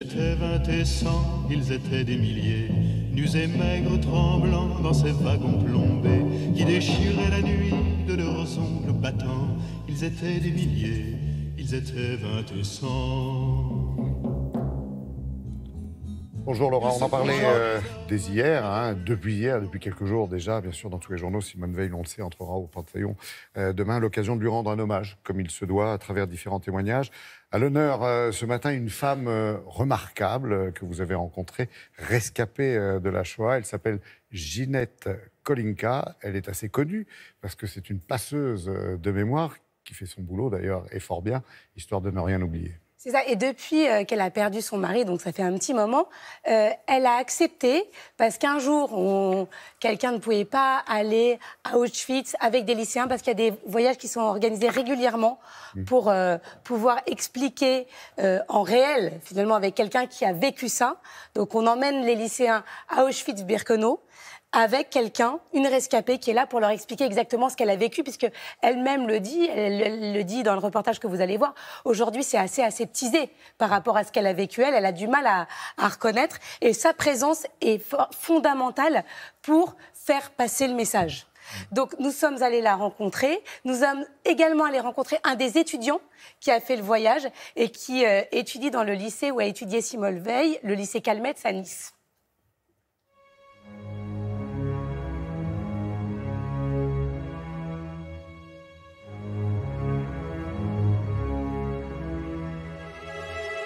Étaient 20 et 100, ils étaient des milliers, nus et maigres, tremblants dans ces wagons plombés, qui déchiraient la nuit de leurs ongles battants. Ils étaient des milliers, ils étaient 20 et 100. Bonjour Laurent, on en parlait dès hier, depuis quelques jours déjà, bien sûr, dans tous les journaux. Simone Veil, on le sait, entrera au Panthéon demain, à l'occasion de lui rendre un hommage, comme il se doit, à travers différents témoignages. À l'honneur, ce matin, une femme remarquable que vous avez rencontrée, rescapée de la Shoah. Elle s'appelle Ginette Kolinka. Elle est assez connue parce que c'est une passeuse de mémoire qui fait son boulot d'ailleurs, et fort bien, histoire de ne rien oublier. C'est ça, et depuis qu'elle a perdu son mari, donc ça fait un petit moment, elle a accepté, parce qu'un jour, quelqu'un ne pouvait pas aller à Auschwitz avec des lycéens, parce qu'il y a des voyages qui sont organisés régulièrement pour pouvoir expliquer en réel, finalement, avec quelqu'un qui a vécu ça. Donc on emmène les lycéens à Auschwitz-Birkenau, avec quelqu'un, une rescapée qui est là pour leur expliquer exactement ce qu'elle a vécu, puisque elle-même le dit, elle le dit dans le reportage que vous allez voir. Aujourd'hui, c'est assez aseptisé par rapport à ce qu'elle a vécu. Elle a du mal à reconnaître, et sa présence est fondamentale pour faire passer le message. Donc, nous sommes allés la rencontrer. Nous sommes également allés rencontrer un des étudiants qui a fait le voyage et qui étudie dans le lycée où a étudié Simone Veil, le lycée Calmetz à Nice.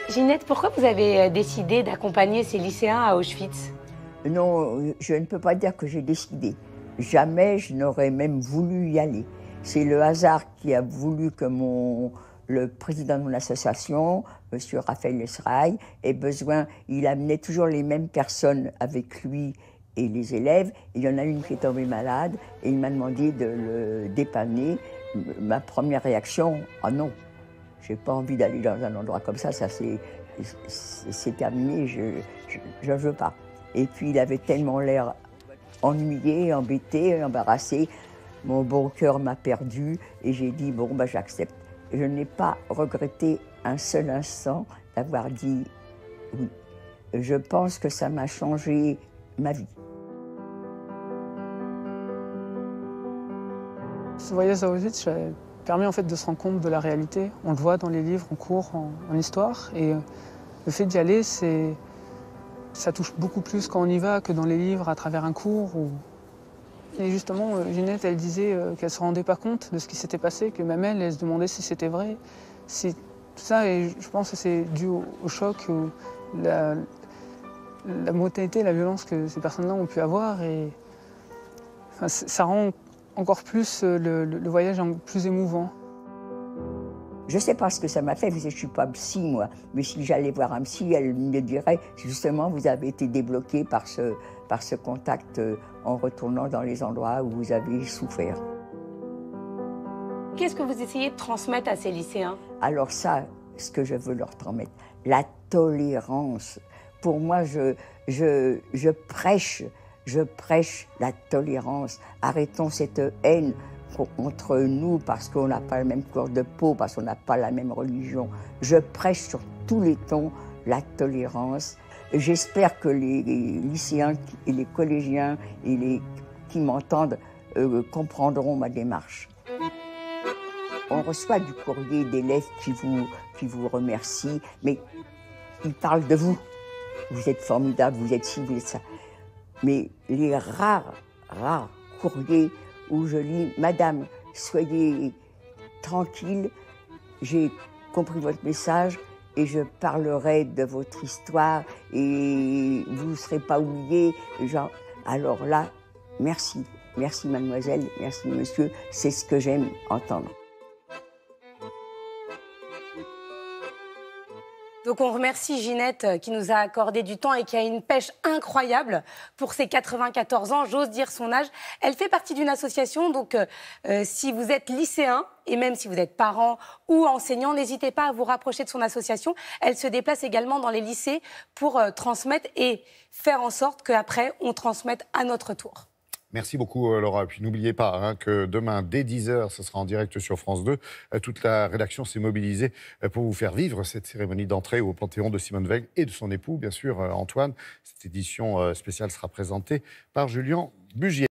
Ginette, pourquoi vous avez décidé d'accompagner ces lycéens à Auschwitz? Non, je ne peux pas dire que j'ai décidé. Jamais je n'aurais même voulu y aller. C'est le hasard qui a voulu que le président de mon association, M. Raphaël Lesrail, ait besoin. Il amenait toujours les mêmes personnes avec lui et les élèves. Il y en a une qui est tombée malade et il m'a demandé de le dépanner. Ma première réaction, ah non. Je n'ai pas envie d'aller dans un endroit comme ça c'est terminé, je ne veux pas. Et puis il avait tellement l'air ennuyé, embêté, embarrassé. Mon bon cœur m'a perdu et j'ai dit, bon, bah, j'accepte. Je n'ai pas regretté un seul instant d'avoir dit oui. Je pense que ça m'a changé ma vie. Ce voyage à Auschwitz permet en fait de se rendre compte de la réalité. On le voit dans les livres, en cours, en histoire. Et le fait d'y aller, ça touche beaucoup plus quand on y va que dans les livres, à travers un cours. Et justement, Ginette, elle disait qu'elle ne se rendait pas compte de ce qui s'était passé, que même elle se demandait si c'était vrai. Tout ça, et je pense que c'est dû au choc, la brutalité, la violence que ces personnes-là ont pu avoir. Et enfin, ça rend encore plus le voyage plus émouvant. Je ne sais pas ce que ça m'a fait, parce que je ne suis pas psy, moi. Mais si j'allais voir un psy, elle me dirait, justement, vous avez été débloqué par ce contact en retournant dans les endroits où vous avez souffert. Qu'est-ce que vous essayez de transmettre à ces lycéens? Alors ça, ce que je veux leur transmettre, la tolérance. Pour moi, je prêche la tolérance. Arrêtons cette haine entre nous parce qu'on n'a pas la même couleur de peau, parce qu'on n'a pas la même religion. Je prêche sur tous les tons la tolérance. J'espère que les lycéens et les collégiens qui m'entendent comprendront ma démarche. On reçoit du courrier d'élèves qui vous remercient, mais ils parlent de vous. Vous êtes formidable, vous êtes ci, vous êtes ça. Mais les rares courriers où je lis « Madame, soyez tranquille, j'ai compris votre message et je parlerai de votre histoire et vous ne serez pas oubliés. » Alors là, merci. Merci mademoiselle, merci monsieur, c'est ce que j'aime entendre. Donc on remercie Ginette qui nous a accordé du temps et qui a une pêche incroyable pour ses 94 ans, j'ose dire son âge. Elle fait partie d'une association, donc si vous êtes lycéen et même si vous êtes parent ou enseignant, n'hésitez pas à vous rapprocher de son association. Elle se déplace également dans les lycées pour transmettre et faire en sorte qu'après on transmette à notre tour. Merci beaucoup, Laura. Et puis n'oubliez pas que demain, dès 10h, ce sera en direct sur France 2. Toute la rédaction s'est mobilisée pour vous faire vivre cette cérémonie d'entrée au Panthéon de Simone Veil et de son époux, bien sûr, Antoine. Cette édition spéciale sera présentée par Julien Bugier.